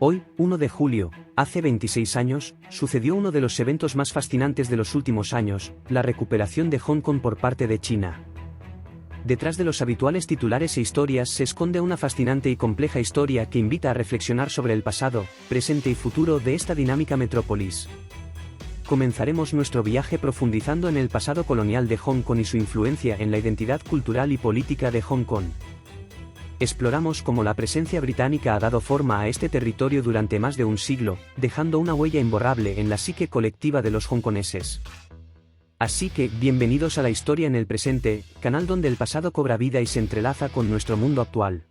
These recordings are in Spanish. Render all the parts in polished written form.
Hoy, 1 de julio, hace 26 años, sucedió uno de los eventos más fascinantes de los últimos años, la recuperación de Hong Kong por parte de China. Detrás de los habituales titulares e historias se esconde una fascinante y compleja historia que invita a reflexionar sobre el pasado, presente y futuro de esta dinámica metrópolis. Comenzaremos nuestro viaje profundizando en el pasado colonial de Hong Kong y su influencia en la identidad cultural y política de Hong Kong. Exploramos cómo la presencia británica ha dado forma a este territorio durante más de un siglo, dejando una huella imborrable en la psique colectiva de los hongkoneses. Así que, bienvenidos a La Historia en el Presente, canal donde el pasado cobra vida y se entrelaza con nuestro mundo actual.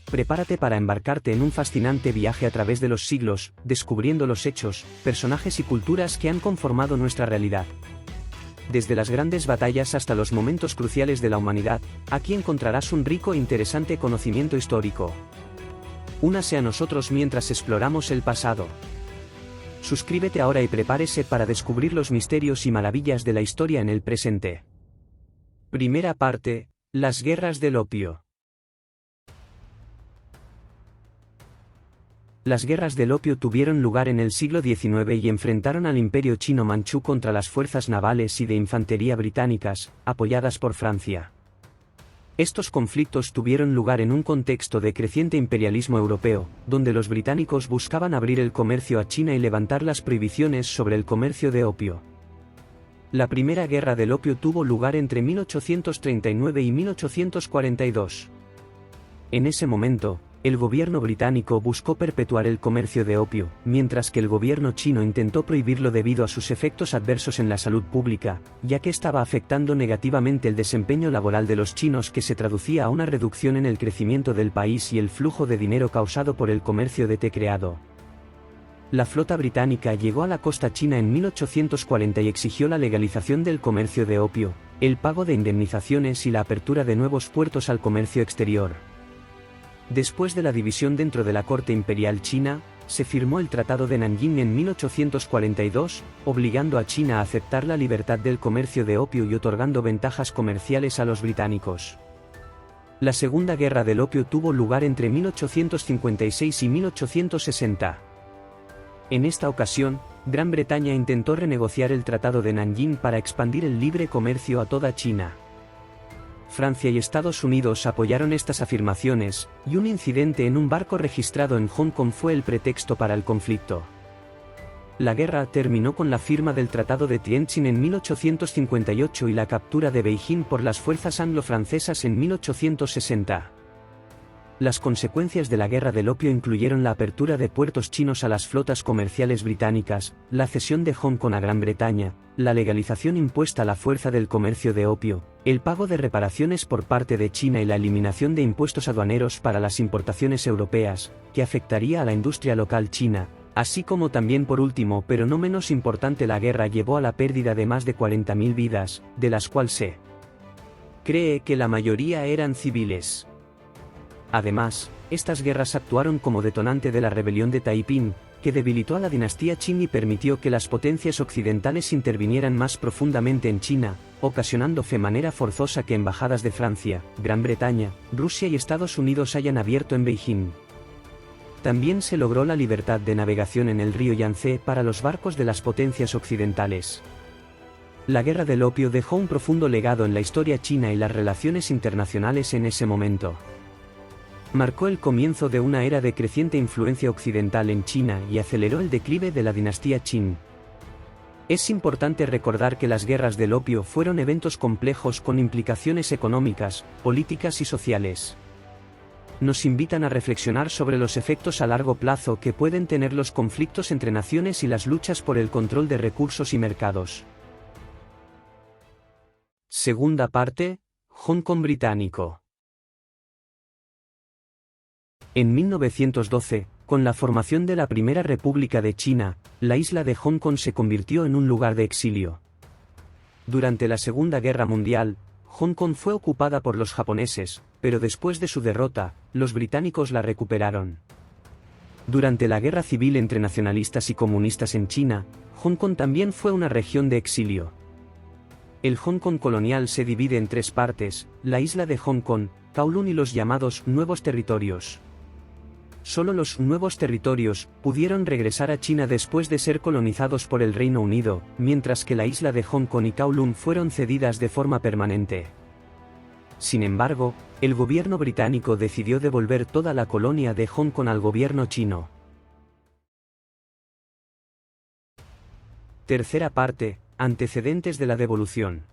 Prepárate para embarcarte en un fascinante viaje a través de los siglos, descubriendo los hechos, personajes y culturas que han conformado nuestra realidad. Desde las grandes batallas hasta los momentos cruciales de la humanidad, aquí encontrarás un rico e interesante conocimiento histórico. Únase a nosotros mientras exploramos el pasado. Suscríbete ahora y prepárese para descubrir los misterios y maravillas de la historia en el presente. Primera parte, las guerras del opio. Las guerras del opio tuvieron lugar en el siglo XIX y enfrentaron al imperio chino manchú contra las fuerzas navales y de infantería británicas, apoyadas por Francia. Estos conflictos tuvieron lugar en un contexto de creciente imperialismo europeo, donde los británicos buscaban abrir el comercio a China y levantar las prohibiciones sobre el comercio de opio. La Primera Guerra del Opio tuvo lugar entre 1839 y 1842. En ese momento, el gobierno británico buscó perpetuar el comercio de opio, mientras que el gobierno chino intentó prohibirlo debido a sus efectos adversos en la salud pública, ya que estaba afectando negativamente el desempeño laboral de los chinos, que se traducía a una reducción en el crecimiento del país y el flujo de dinero causado por el comercio de té creado. La flota británica llegó a la costa china en 1840 y exigió la legalización del comercio de opio, el pago de indemnizaciones y la apertura de nuevos puertos al comercio exterior. Después de la división dentro de la corte imperial china, se firmó el Tratado de Nanjing en 1842, obligando a China a aceptar la libertad del comercio de opio y otorgando ventajas comerciales a los británicos. La Segunda Guerra del Opio tuvo lugar entre 1856 y 1860. En esta ocasión, Gran Bretaña intentó renegociar el Tratado de Nanjing para expandir el libre comercio a toda China. Francia y Estados Unidos apoyaron estas afirmaciones, y un incidente en un barco registrado en Hong Kong fue el pretexto para el conflicto. La guerra terminó con la firma del Tratado de Tientsin en 1858 y la captura de Beijing por las fuerzas anglo-francesas en 1860. Las consecuencias de la Guerra del Opio incluyeron la apertura de puertos chinos a las flotas comerciales británicas, la cesión de Hong Kong a Gran Bretaña, la legalización impuesta a la fuerza del comercio de opio, el pago de reparaciones por parte de China y la eliminación de impuestos aduaneros para las importaciones europeas, que afectaría a la industria local china, así como también, por último pero no menos importante, la guerra llevó a la pérdida de más de 40.000 vidas, de las cuales se cree que la mayoría eran civiles. Además, estas guerras actuaron como detonante de la rebelión de Taiping, que debilitó a la dinastía Qing y permitió que las potencias occidentales intervinieran más profundamente en China, ocasionando de manera forzosa que embajadas de Francia, Gran Bretaña, Rusia y Estados Unidos hayan abierto en Beijing. También se logró la libertad de navegación en el río Yangtze para los barcos de las potencias occidentales. La Guerra del Opio dejó un profundo legado en la historia china y las relaciones internacionales en ese momento. Marcó el comienzo de una era de creciente influencia occidental en China y aceleró el declive de la dinastía Qing. Es importante recordar que las guerras del opio fueron eventos complejos con implicaciones económicas, políticas y sociales. Nos invitan a reflexionar sobre los efectos a largo plazo que pueden tener los conflictos entre naciones y las luchas por el control de recursos y mercados. Segunda parte, Hong Kong británico. En 1912, con la formación de la Primera República de China, la isla de Hong Kong se convirtió en un lugar de exilio. Durante la Segunda Guerra Mundial, Hong Kong fue ocupada por los japoneses, pero después de su derrota, los británicos la recuperaron. Durante la Guerra Civil entre nacionalistas y comunistas en China, Hong Kong también fue una región de exilio. El Hong Kong colonial se divide en tres partes: la isla de Hong Kong, Kowloon y los llamados Nuevos Territorios. solo los nuevos territorios pudieron regresar a China después de ser colonizados por el Reino Unido, mientras que la isla de Hong Kong y Kowloon fueron cedidas de forma permanente. Sin embargo, el gobierno británico decidió devolver toda la colonia de Hong Kong al gobierno chino. Tercera parte, antecedentes de la devolución.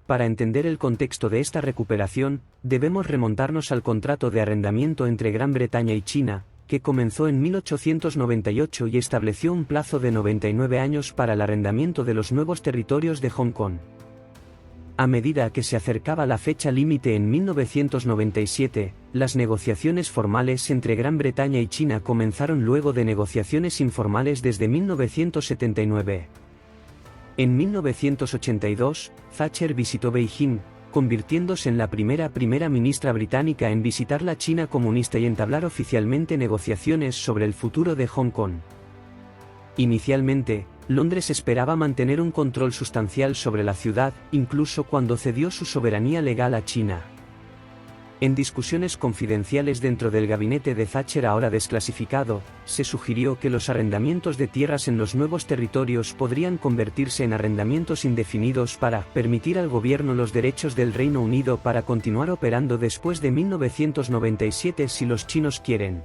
Para entender el contexto de esta recuperación, debemos remontarnos al contrato de arrendamiento entre Gran Bretaña y China, que comenzó en 1898 y estableció un plazo de 99 años para el arrendamiento de los nuevos territorios de Hong Kong. A medida que se acercaba la fecha límite en 1997, las negociaciones formales entre Gran Bretaña y China comenzaron luego de negociaciones informales desde 1979. En 1982, Thatcher visitó Beijing, convirtiéndose en la primera ministra británica en visitar la China comunista y entablar oficialmente negociaciones sobre el futuro de Hong Kong. Inicialmente, Londres esperaba mantener un control sustancial sobre la ciudad, incluso cuando cedió su soberanía legal a China. En discusiones confidenciales dentro del gabinete de Thatcher ahora desclasificado, se sugirió que los arrendamientos de tierras en los nuevos territorios podrían convertirse en arrendamientos indefinidos para permitir al gobierno los derechos del Reino Unido para continuar operando después de 1997 si los chinos quieren.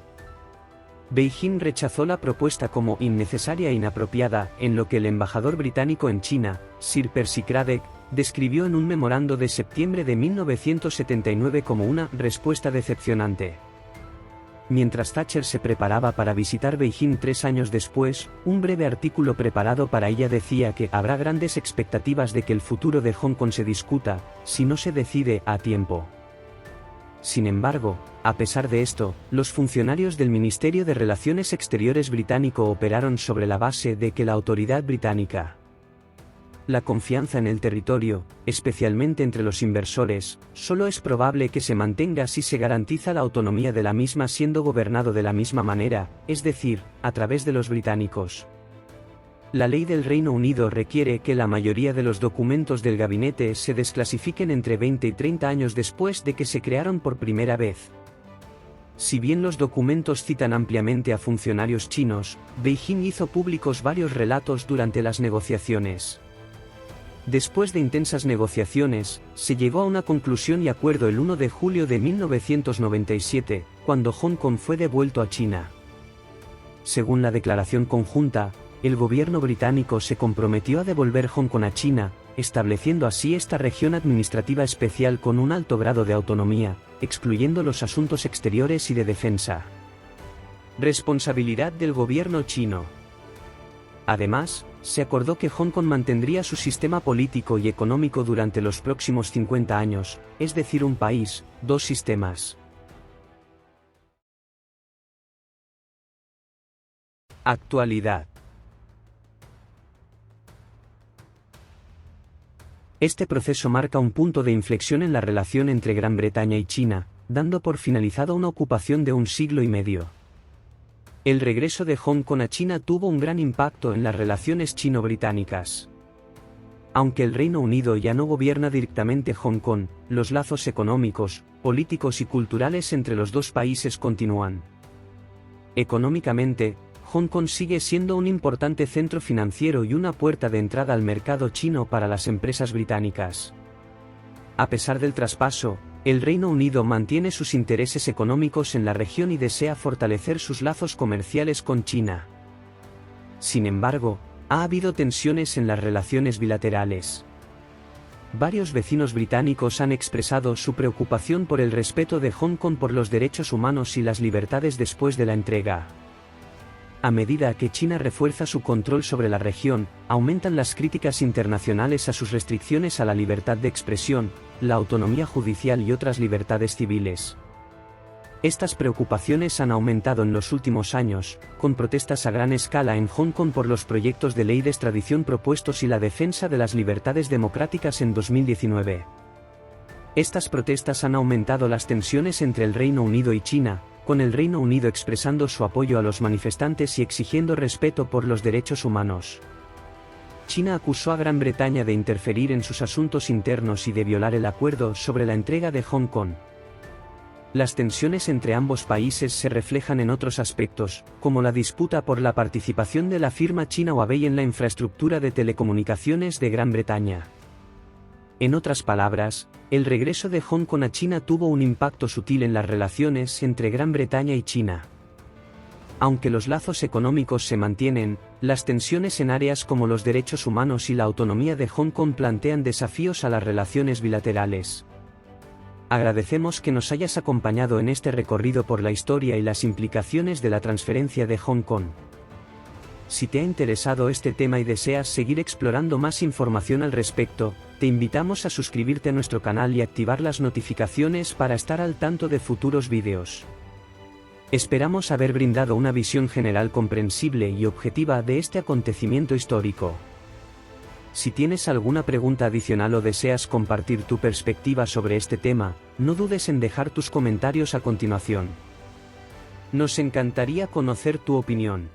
Beijing rechazó la propuesta como innecesaria e inapropiada, en lo que el embajador británico en China, Sir Percy Craddock, describió en un memorando de septiembre de 1979 como una respuesta decepcionante. Mientras Thatcher se preparaba para visitar Beijing 3 años después, un breve artículo preparado para ella decía que habrá grandes expectativas de que el futuro de Hong Kong se discuta, si no se decide a tiempo. Sin embargo, a pesar de esto, los funcionarios del Ministerio de Relaciones Exteriores británico operaron sobre la base de que la autoridad británica. La confianza en el territorio, especialmente entre los inversores, solo es probable que se mantenga si se garantiza la autonomía de la misma siendo gobernado de la misma manera, es decir, a través de los británicos. La ley del Reino Unido requiere que la mayoría de los documentos del gabinete se desclasifiquen entre 20 y 30 años después de que se crearon por primera vez. Si bien los documentos citan ampliamente a funcionarios chinos, Beijing hizo públicos varios relatos durante las negociaciones. Después de intensas negociaciones, se llegó a una conclusión y acuerdo el 1 de julio de 1997, cuando Hong Kong fue devuelto a China. Según la declaración conjunta, el gobierno británico se comprometió a devolver Hong Kong a China, estableciendo así esta región administrativa especial con un alto grado de autonomía, excluyendo los asuntos exteriores y de defensa. Responsabilidad del gobierno chino. Además, se acordó que Hong Kong mantendría su sistema político y económico durante los próximos 50 años, es decir, un país, dos sistemas. Actualidad. Este proceso marca un punto de inflexión en la relación entre Gran Bretaña y China, dando por finalizada una ocupación de 1 siglo y medio. El regreso de Hong Kong a China tuvo un gran impacto en las relaciones chino-británicas. Aunque el Reino Unido ya no gobierna directamente Hong Kong, los lazos económicos, políticos y culturales entre los dos países continúan. Económicamente, Hong Kong sigue siendo un importante centro financiero y una puerta de entrada al mercado chino para las empresas británicas. A pesar del traspaso, el Reino Unido mantiene sus intereses económicos en la región y desea fortalecer sus lazos comerciales con China. Sin embargo, ha habido tensiones en las relaciones bilaterales. Varios vecinos británicos han expresado su preocupación por el respeto de Hong Kong por los derechos humanos y las libertades después de la entrega. A medida que China refuerza su control sobre la región, aumentan las críticas internacionales a sus restricciones a la libertad de expresión, la autonomía judicial y otras libertades civiles. Estas preocupaciones han aumentado en los últimos años, con protestas a gran escala en Hong Kong por los proyectos de ley de extradición propuestos y la defensa de las libertades democráticas en 2019. Estas protestas han aumentado las tensiones entre el Reino Unido y China, con el Reino Unido expresando su apoyo a los manifestantes y exigiendo respeto por los derechos humanos. China acusó a Gran Bretaña de interferir en sus asuntos internos y de violar el acuerdo sobre la entrega de Hong Kong. Las tensiones entre ambos países se reflejan en otros aspectos, como la disputa por la participación de la firma china Huawei en la infraestructura de telecomunicaciones de Gran Bretaña. En otras palabras, el regreso de Hong Kong a China tuvo un impacto sutil en las relaciones entre Gran Bretaña y China. Aunque los lazos económicos se mantienen, las tensiones en áreas como los derechos humanos y la autonomía de Hong Kong plantean desafíos a las relaciones bilaterales. Agradecemos que nos hayas acompañado en este recorrido por la historia y las implicaciones de la transferencia de Hong Kong. Si te ha interesado este tema y deseas seguir explorando más información al respecto, te invitamos a suscribirte a nuestro canal y activar las notificaciones para estar al tanto de futuros vídeos. Esperamos haber brindado una visión general comprensible y objetiva de este acontecimiento histórico. Si tienes alguna pregunta adicional o deseas compartir tu perspectiva sobre este tema, no dudes en dejar tus comentarios a continuación. Nos encantaría conocer tu opinión.